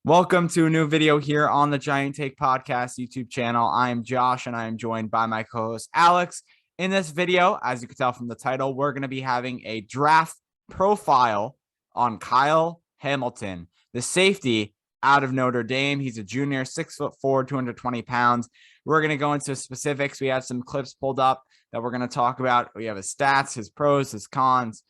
Welcome to a new video here on the Giant Take Podcast YouTube channel. I am Josh and I am joined by my co-host Alex. In this video, as you can tell from the title, we're going to be having a draft profile on Kyle Hamilton, the safety out of Notre Dame. He's a junior, 6'4", 220 pounds. We're going to go into specifics. We have some clips pulled up that we're going to talk about. We have his stats, his pros, his cons.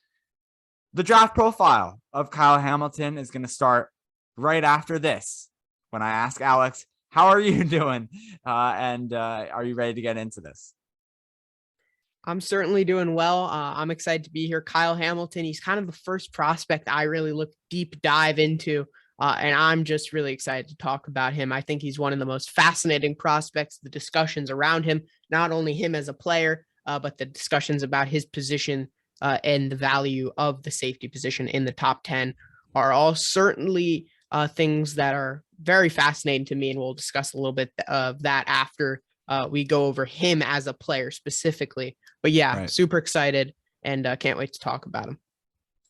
The draft profile of Kyle Hamilton is going to start right after this, when I ask Alex, how are you doing? And are you ready to get into this? I'm certainly doing well. I'm excited to be here. Kyle Hamilton, he's kind of the first prospect I really look deep dive into. And I'm just really excited to talk about him. I think he's one of the most fascinating prospects, the discussions around him, not only him as a player, but the discussions about his position and the value of the safety position in the top 10 are all certainly things that are very fascinating to me. And we'll discuss a little bit of that after we go over him as a player specifically. But yeah, Right. super excited and can't wait to talk about him.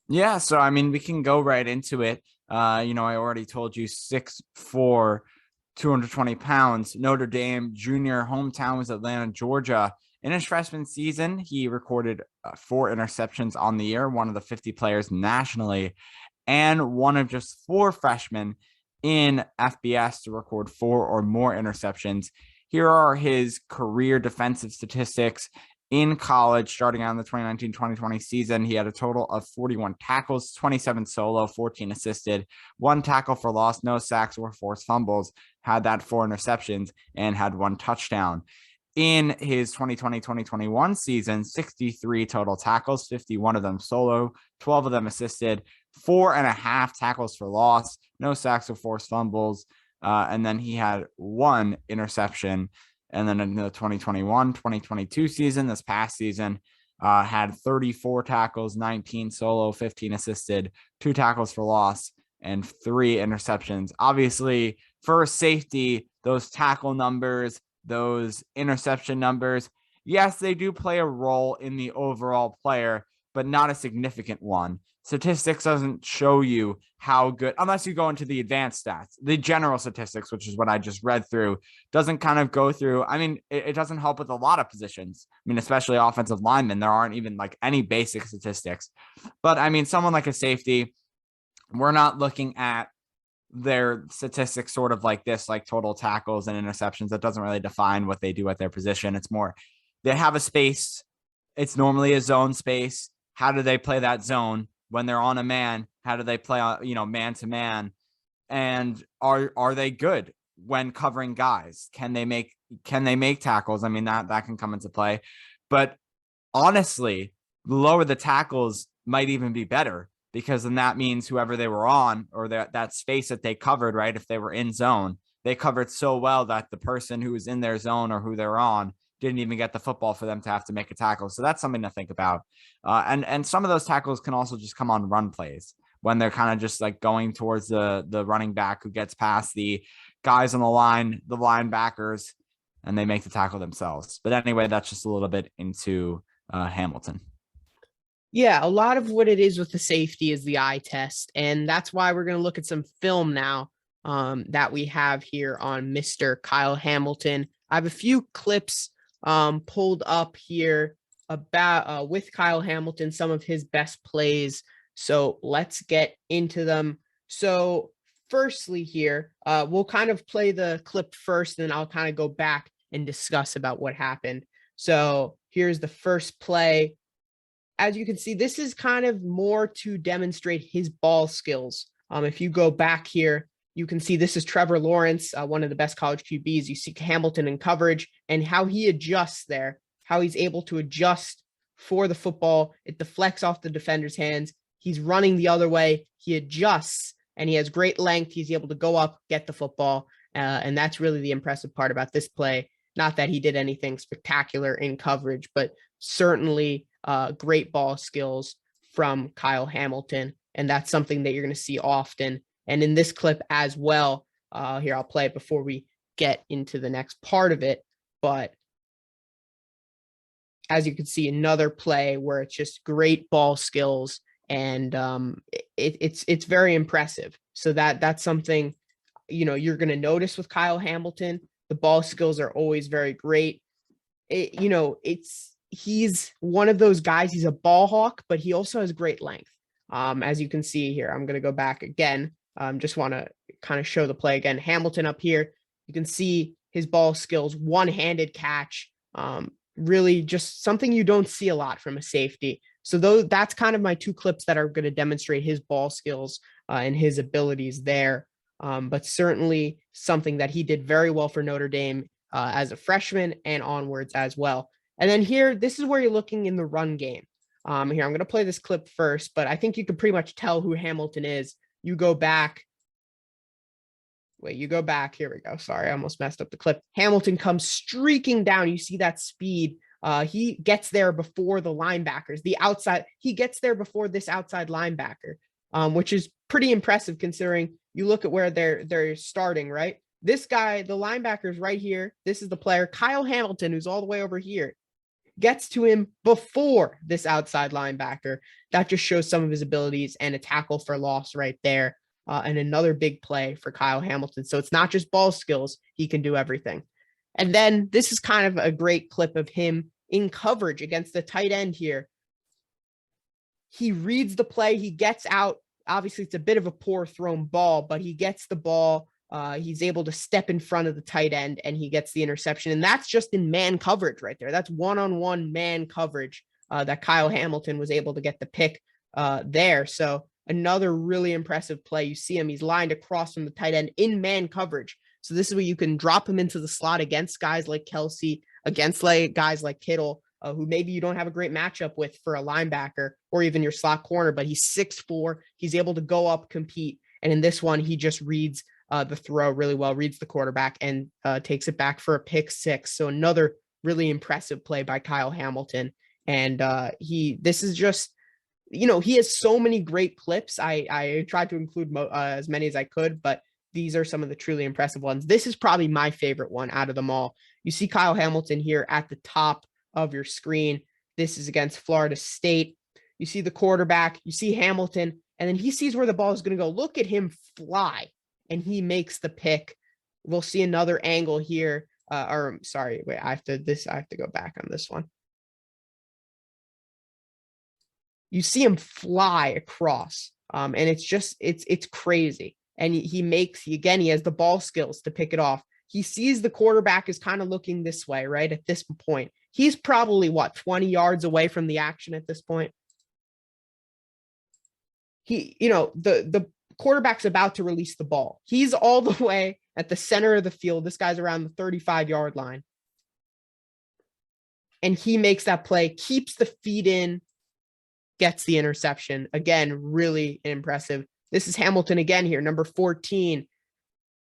Yeah, so I mean, we can go right into it. I already told you 6'4", 220 pounds. Notre Dame junior, hometown was Atlanta, Georgia. In his freshman season, he recorded 4 interceptions on the year, one of the 50 players nationally, and one of just 4 freshmen in FBS to record 4 or more interceptions. Here are his career defensive statistics in college. Starting out in the 2019-2020 season, he had a total of 41 tackles, 27 solo, 14 assisted, 1 tackle for loss, no sacks or forced fumbles, had that 4 interceptions, and had 1 touchdown. In his 2020-2021 season, 63 total tackles, 51 of them solo, 12 of them assisted, 4.5 tackles for loss, no sacks or forced fumbles, and then he had 1 interception. And then in the 2021-2022 season, this past season, had 34 tackles, 19 solo, 15 assisted, 2 tackles for loss, and 3 interceptions. Obviously, for safety, those tackle numbers, those interception numbers, yes, they do play a role in the overall player, but not a significant one. Statistics doesn't show you how good, unless you go into the advanced stats. The general statistics, which is what I just read through, doesn't kind of go through. I mean, it doesn't help with a lot of positions. I mean, especially offensive linemen, there aren't even like any basic statistics. But I mean, someone like a safety, we're not looking at their statistics sort of like this, like total tackles and interceptions. That doesn't really define what they do at their position. It's more, they have a space. It's normally a zone space. How do they play that zone when they're on a man? How do they play, man to man? And are they good when covering guys? Can they make tackles? I mean, that can come into play. But honestly, lower the tackles might even be better, because then that means whoever they were on, or that space that they covered, right? If they were in zone, they covered so well that the person who was in their zone or who they're on didn't even get the football for them to have to make a tackle. So that's something to think about. And some of those tackles can also just come on run plays, when they're kind of just like going towards the running back who gets past the guys on the line, the linebackers, and they make the tackle themselves. But anyway, that's just a little bit into Hamilton. Yeah, a lot of what it is with the safety is the eye test. And that's why we're going to look at some film now that we have here on Mr. Kyle Hamilton. I have a few clips pulled up here about with Kyle Hamilton, some of his best plays. So let's get into them. So firstly here, we'll kind of play the clip first, and then I'll kind of go back and discuss about what happened. So here's the first play. As you can see, this is kind of more to demonstrate his ball skills. If you go back here, you can see this is Trevor Lawrence, one of the best college QBs. You see Hamilton in coverage and how he adjusts there, how he's able to adjust for the football. It deflects off the defender's hands. He's running the other way. He adjusts, and he has great length. He's able to go up, get the football. And that's really the impressive part about this play. Not that he did anything spectacular in coverage, but certainly great ball skills from Kyle Hamilton. And that's something that you're going to see often. And in this clip as well, here, I'll play it before we get into the next part of it. But as you can see, another play where it's just great ball skills, and it's very impressive. So that's something you're going to notice with Kyle Hamilton, the ball skills are always very great. He's one of those guys. He's a ball hawk, but he also has great length. As you can see here, I'm going to go back again. Just want to kind of show the play again. Hamilton up here, you can see his ball skills, one-handed catch, really just something you don't see a lot from a safety. So that's kind of my two clips that are going to demonstrate his ball skills and his abilities there. But certainly something that he did very well for Notre Dame as a freshman and onwards as well. And then here, this is where you're looking in the run game. Here, I'm going to play this clip first, but I think you can pretty much tell who Hamilton is. You go back. Wait, you go back. Here we go. Sorry, I almost messed up the clip. Hamilton comes streaking down. You see that speed. He gets there before the linebackers. He gets there before this outside linebacker, which is pretty impressive considering you look at where they're starting, right? This guy, the linebacker's right here. This is the player, Kyle Hamilton, who's all the way over here. Gets to him before this outside linebacker. That just shows some of his abilities and a tackle for loss right there. And another big play for Kyle Hamilton. So it's not just ball skills. He can do everything. And then this is kind of a great clip of him in coverage against the tight end here. He reads the play. He gets out. Obviously, it's a bit of a poor thrown ball, but he gets the ball. He's able to step in front of the tight end and he gets the interception. And that's just in man coverage right there. That's one-on-one man coverage that Kyle Hamilton was able to get the pick there. So another really impressive play. You see him, he's lined across from the tight end in man coverage. So this is where you can drop him into the slot against guys like Kelsey, against guys like Kittle, who maybe you don't have a great matchup with for a linebacker or even your slot corner, but he's 6'4". He's able to go up, compete. And in this one, he just reads the throw really well, reads the quarterback and takes it back for a pick six. So another really impressive play by Kyle Hamilton. And this is just, he has so many great clips. I tried to include as many as I could, but these are some of the truly impressive ones. This is probably my favorite one out of them all. You see Kyle Hamilton here at the top of your screen. This is against Florida State. You see the quarterback, you see Hamilton, and then he sees where the ball is going to go. Look at him fly, and he makes the pick. We'll see another angle here. Sorry, wait, I have to go back on this one. You see him fly across, and it's crazy. And he has the ball skills to pick it off. He sees the quarterback is kind of looking this way, right? At this point, he's probably 20 yards away from the action at this point. The quarterback's about to release the ball. He's all the way at the center of the field. This guy's around the 35-yard line. And he makes that play, keeps the feet in, gets the interception. Again, really impressive. This is Hamilton again here, number 14.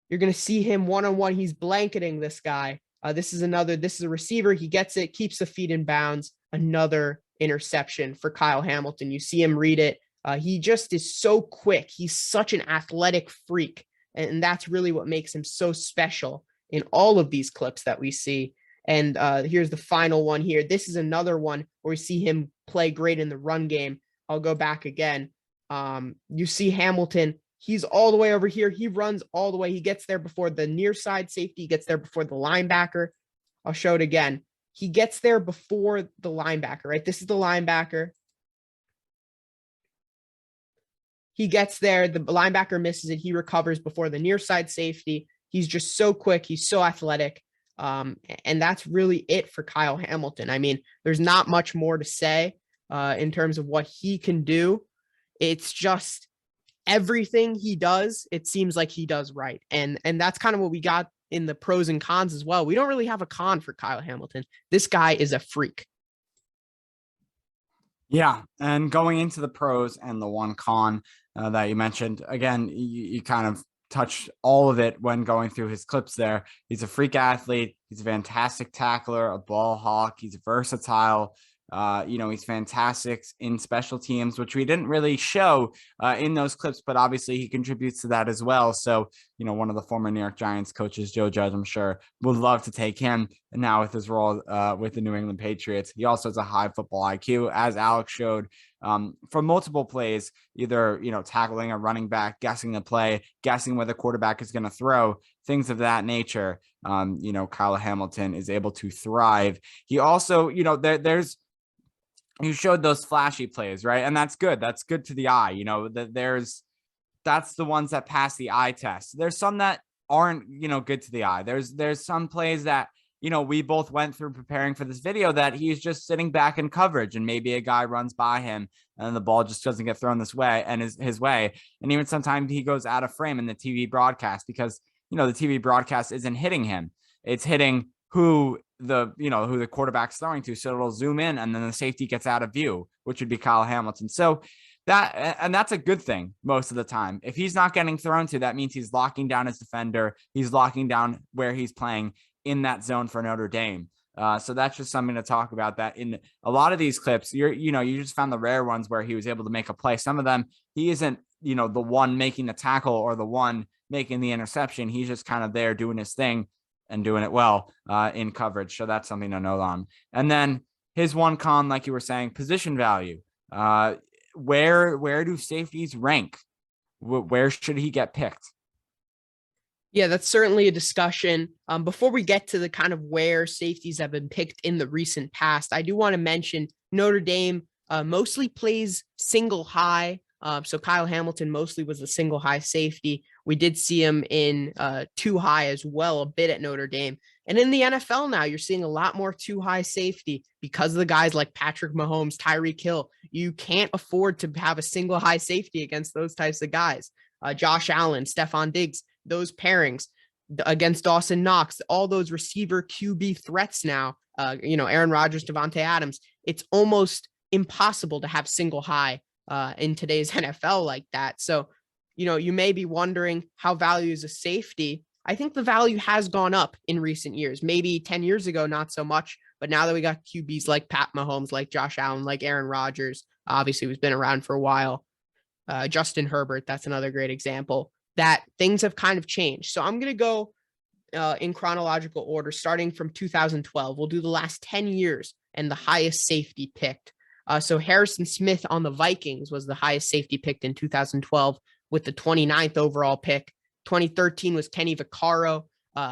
You're going to see him one-on-one. He's blanketing this guy. This is a receiver. He gets it, keeps the feet in bounds. Another interception for Kyle Hamilton. You see him read it. He just is so quick. He's such an athletic freak. And that's really what makes him so special in all of these clips that we see. And here's the final one here. This is another one where we see him play great in the run game. I'll go back again. You see Hamilton. He's all the way over here. He runs all the way. He gets there before the near side safety. He gets there before the linebacker. I'll show it again. He gets there before the linebacker, right? This is the linebacker. He gets there. The linebacker misses it. He recovers before the near side safety. He's just so quick. He's so athletic. And that's really it for Kyle Hamilton. I mean, there's not much more to say in terms of what he can do. It's just everything he does, it seems like he does right. And that's kind of what we got in the pros and cons as well. We don't really have a con for Kyle Hamilton. This guy is a freak. Yeah. And going into the pros and the one con that you mentioned, again, you kind of touched all of it when going through his clips there. He's a freak athlete. He's a fantastic tackler, a ball hawk. He's versatile, He's fantastic in special teams, which we didn't really show in those clips, but obviously he contributes to that as well. So, one of the former New York Giants coaches, Joe Judge, I'm sure would love to take him now with his role with the New England Patriots. He also has a high football IQ, as Alex showed, for multiple plays, either, tackling a running back, guessing the play, guessing where the quarterback is going to throw, things of that nature. Kyle Hamilton is able to thrive. He also, there's, you showed those flashy plays, right? And that's good. That's good to the eye. That's the ones that pass the eye test. There's some that aren't, good to the eye. There's some plays that, we both went through preparing for this video that he's just sitting back in coverage and maybe a guy runs by him and the ball just doesn't get thrown this way and his way. And even sometimes he goes out of frame in the TV broadcast because, the TV broadcast isn't hitting him. It's hitting who the quarterback's throwing to. So it'll zoom in and then the safety gets out of view, which would be Kyle Hamilton. So that's a good thing most of the time. If he's not getting thrown to, that means he's locking down his defender. He's locking down where he's playing in that zone for Notre Dame. So that's just something to talk about, that in a lot of these clips, you just found the rare ones where he was able to make a play. Some of them, he isn't, the one making the tackle or the one making the interception. He's just kind of there doing his thing and doing it well in coverage. So that's something to note on. And then his one con, like you were saying, position value. Where do safeties rank? Where should he get picked? Yeah, that's certainly a discussion. Before we get to the kind of where safeties have been picked in the recent past, I do want to mention Notre Dame mostly plays single high. So Kyle Hamilton mostly was a single high safety. We did see him in two high as well, a bit at Notre Dame. And in the NFL now, you're seeing a lot more two high safety because of the guys like Patrick Mahomes, Tyreek Hill. You can't afford to have a single high safety against those types of guys. Josh Allen, Stephon Diggs, those pairings against Dawson Knox, all those receiver QB threats now, Aaron Rodgers, Devontae Adams, it's almost impossible to have single high in today's NFL like that. So, you may be wondering how value is a safety. I think the value has gone up in recent years. Maybe 10 years ago, not so much. But now that we got QBs like Pat Mahomes, like Josh Allen, like Aaron Rodgers, obviously who's been around for a while, Justin Herbert, that's another great example, that things have kind of changed. So I'm going to go in chronological order, starting from 2012. We'll do the last 10 years and the highest safety picked. So Harrison Smith on the Vikings was the highest safety picked in 2012 with the 29th overall pick. 2013 was Kenny Vaccaro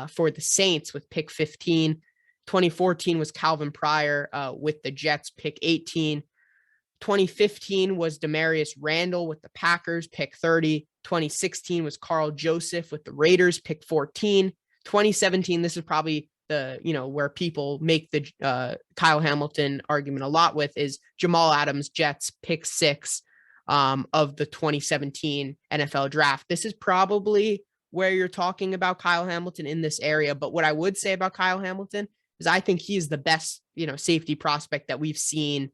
for the Saints with pick 15. 2014 was Calvin Pryor with the Jets, pick 18. 2015 was Demarius Randall with the Packers, pick 30. 2016 was Carl Joseph with the Raiders, pick 14. 2017, this is probably the, where people make the Kyle Hamilton argument a lot with, is Jamal Adams, Jets, pick 6 of the 2017 NFL draft. This is probably where you're talking about Kyle Hamilton in this area. But what I would say about Kyle Hamilton is I think he is the best, safety prospect that we've seen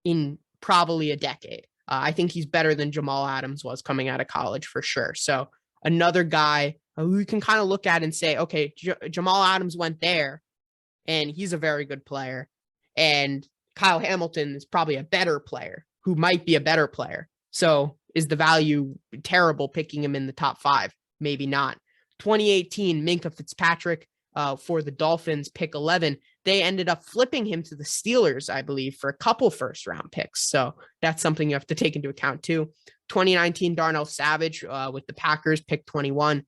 in probably a decade. I think he's better than Jamal Adams was coming out of college for sure. So another guy who we can kind of look at and say, okay, Jamal Adams went there and he's a very good player. And Kyle Hamilton is probably a better player who might be a better player. So is the value terrible picking him in the top 5? Maybe not. 2018, Minkah Fitzpatrick for the Dolphins, pick 11. They ended up flipping him to the Steelers, I believe, for a couple first round picks. So that's something you have to take into account too. 2019, Darnell Savage with the Packers, pick 21.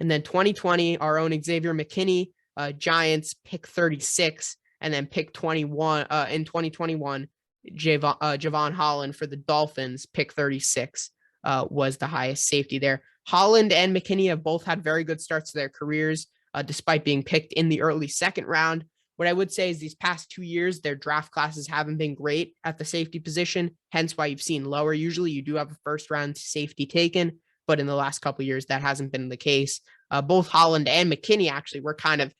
And then 2020, our own Xavier McKinney, Giants, pick 36. And then pick 21 in 2021, Javon Holland for the Dolphins, pick 36 was the highest safety there. Holland and McKinney have both had very good starts to their careers, despite being picked in the early second round. What I would say is these past 2 years, their draft classes haven't been great at the safety position, hence why you've seen lower. Usually you do have a first round safety taken, but in the last couple of years, that hasn't been the case. Both Holland and McKinney actually were kind of,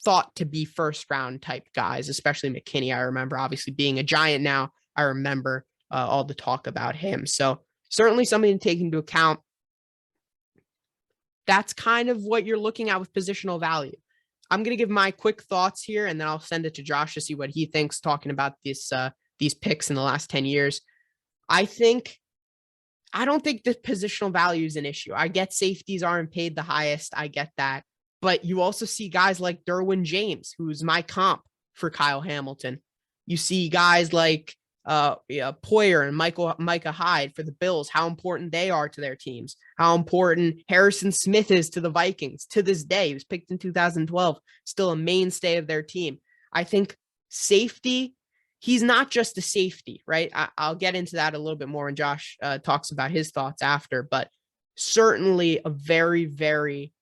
thought to be first round type guys, especially McKinney. I remember obviously being a Giant now. I remember all the talk about him. So certainly something to take into account. That's kind of what you're looking at with positional value. I'm going to give my quick thoughts here, and then I'll send it to Josh to see what he thinks talking about these picks in the last 10 years. I don't think the positional value is an issue. I get safeties aren't paid the highest. I get that. But you also see guys like Derwin James, who's my comp for Kyle Hamilton. You see guys like Poyer and Micah Hyde for the Bills, how important they are to their teams, how important Harrison Smith is to the Vikings to this day. He was picked in 2012, still a mainstay of their team. I think safety, he's not just a safety, right? I'll get into that a little bit more when Josh talks about his thoughts after, but certainly a very, very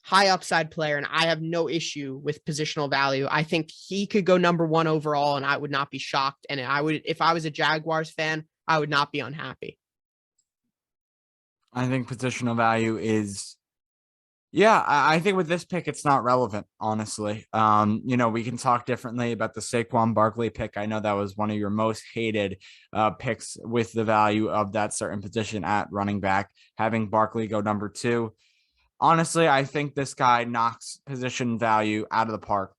high upside player, and I have no issue with positional value. I think he could go number 1 overall, and I would not be shocked. And if I was a Jaguars fan, I would not be unhappy. I think positional value is, yeah, I think with this pick, it's not relevant, honestly. We can talk differently about the Saquon Barkley pick. I know that was one of your most hated picks with the value of that certain position at running back, having Barkley go number 2. Honestly, I think this guy knocks position value out of the park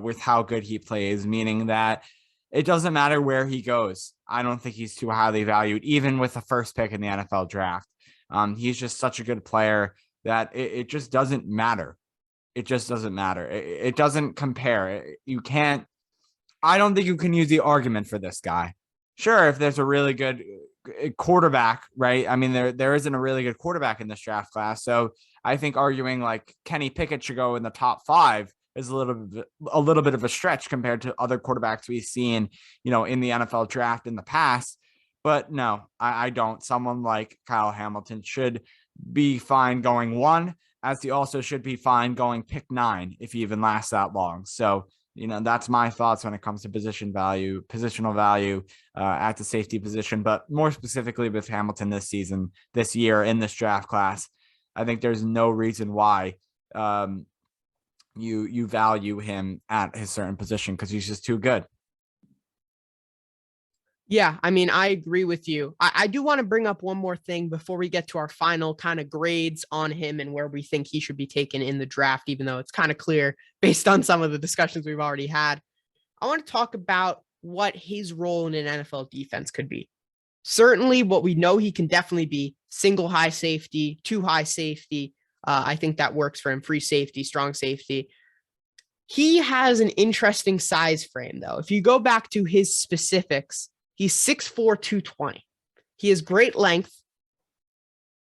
with how good he plays, meaning that it doesn't matter where he goes. I don't think he's too highly valued, even with the first pick in the NFL draft. He's just such a good player that it just doesn't matter. It just doesn't matter. It doesn't compare. You can't, I don't think you can use the argument for this guy. Sure, if there's a really good quarterback, right? I mean, there isn't a really good quarterback in this draft class. So I think arguing like Kenny Pickett should go in the top 5 is a little bit of a stretch compared to other quarterbacks we've seen, in the NFL draft in the past. But no, I don't. Someone like Kyle Hamilton should be fine going 1, as he also should be fine going pick 9 if he even lasts that long. So, that's my thoughts when it comes to positional value at the safety position, but more specifically with Hamilton this year in this draft class. I think there's no reason why you value him at his certain position, because he's just too good. Yeah, I mean, I agree with you. I do want to bring up one more thing before we get to our final kind of grades on him and where we think he should be taken in the draft, even though it's kind of clear based on some of the discussions we've already had. I want to talk about what his role in an NFL defense could be. Certainly, what we know he can definitely be: single high safety, 2 high safety. I think that works for him. Free safety, strong safety. He has an interesting size frame, though. If you go back to his specifics, he's 6'4", 220. He has great length.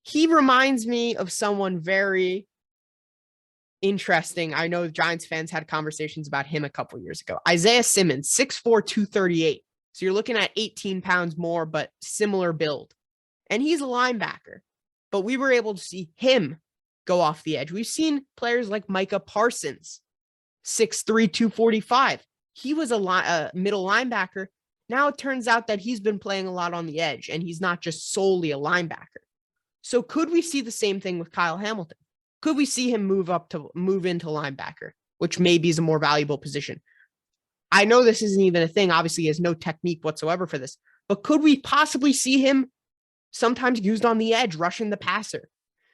He reminds me of someone very interesting. I know Giants fans had conversations about him a couple years ago. Isaiah Simmons, 6'4", 238. So you're looking at 18 pounds more, but similar build. And he's a linebacker. But we were able to see him go off the edge. We've seen players like Micah Parsons, 6'3", 245. He was a middle linebacker. Now it turns out that he's been playing a lot on the edge, and he's not just solely a linebacker. So could we see the same thing with Kyle Hamilton? Could we see him move into linebacker, which maybe is a more valuable position? I know this isn't even a thing. Obviously, he has no technique whatsoever for this, but could we possibly see him sometimes used on the edge, rushing the passer?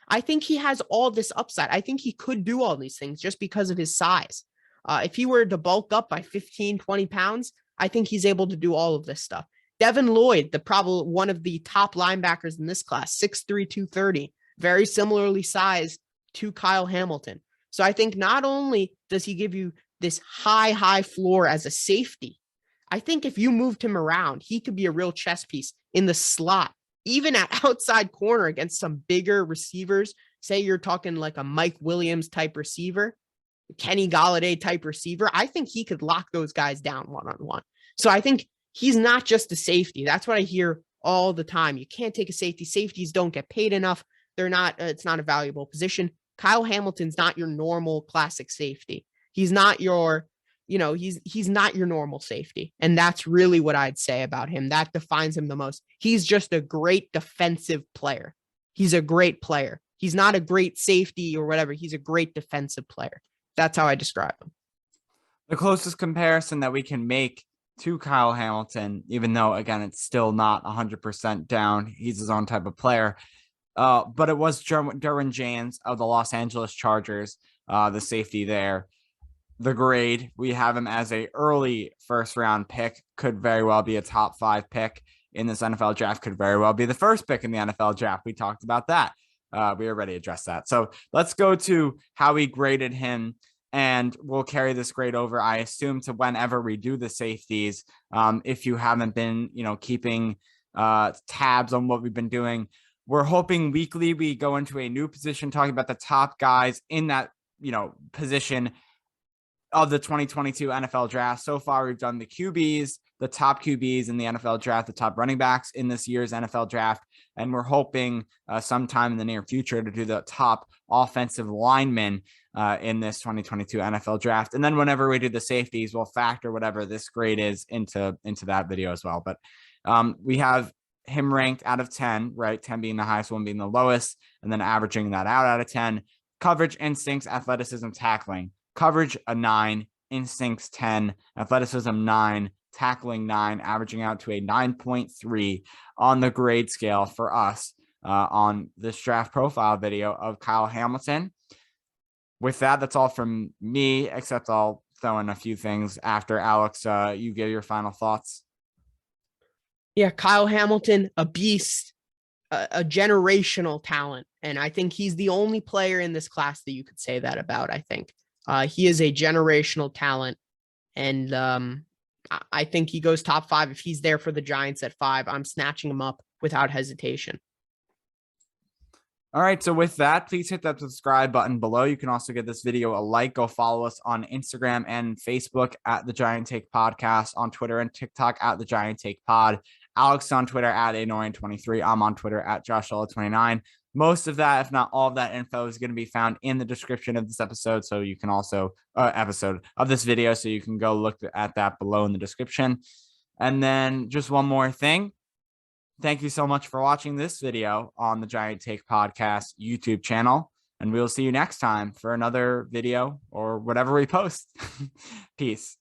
I think he has all this upside. I think he could do all these things just because of his size. If he were to bulk up by 15, 20 pounds, I think he's able to do all of this stuff. Devin Lloyd, probably one of the top linebackers in this class, 6'3", 230, very similarly sized to Kyle Hamilton. So I think not only does he give you this high floor as a safety, I think if you moved him around, he could be a real chess piece in the slot, even at outside corner against some bigger receivers. Say you're talking like a Mike Williams type receiver, Kenny Golladay type receiver. I think he could lock those guys down one-on-one. So I think he's not just a safety. That's what I hear all the time. You can't take a safety. Safeties don't get paid enough. It's not a valuable position. Kyle Hamilton's not your normal classic safety. He's not your, he's not your normal safety. And that's really what I'd say about him. That defines him the most. He's just a great defensive player. He's a great player. He's not a great safety or whatever. He's a great defensive player. That's how I describe him. The closest comparison that we can make to Kyle Hamilton, even though, again, it's still not 100% down, he's his own type of player, but it was Derwin James of the Los Angeles Chargers, the safety there. the grade, we have him as a early first round pick, could very well be a top 5 pick in this NFL draft, could very well be the first pick in the NFL draft. We talked about that. We already addressed that. So let's go to how we graded him, and we'll carry this grade over, I assume, to whenever we do the safeties. If you haven't been, keeping tabs on what we've been doing, we're hoping weekly we go into a new position, talking about the top guys in that, position of the 2022 NFL draft. So far, we've done the QBs, the top QBs in the NFL draft, the top running backs in this year's NFL draft, and we're hoping sometime in the near future to do the top offensive linemen in this 2022 NFL draft. And then whenever we do the safeties, we'll factor whatever this grade is into that video as well. But we have him ranked out of 10, right? 10 being the highest, 1 being the lowest, and then averaging that out of 10. Coverage, instincts, athleticism, tackling. Coverage, a 9, instincts 10, athleticism 9, tackling 9, averaging out to a 9.3 on the grade scale for us on this draft profile video of Kyle Hamilton. With that, that's all from me, except I'll throw in a few things after. Alex, you give your final thoughts. Yeah, Kyle Hamilton, a beast, a generational talent. And I think he's the only player in this class that you could say that about, I think. He is a generational talent, and I think he goes top 5. If he's there for the Giants at 5, I'm snatching him up without hesitation. All right, so with that, please hit that subscribe button below. You can also give this video a like. Go follow us on Instagram and Facebook at The Giant Take Podcast, on Twitter and TikTok at The Giant Take Pod. Alex on Twitter at Annoying23. I'm on Twitter at JoshUlla29. Most of that, if not all of that info, is going to be found in the description of this episode. So you can also episode of this video. So you can go look at that below in the description. And then just one more thing. Thank you so much for watching this video on the Giant Take Podcast YouTube channel. And we'll see you next time for another video or whatever we post. Peace.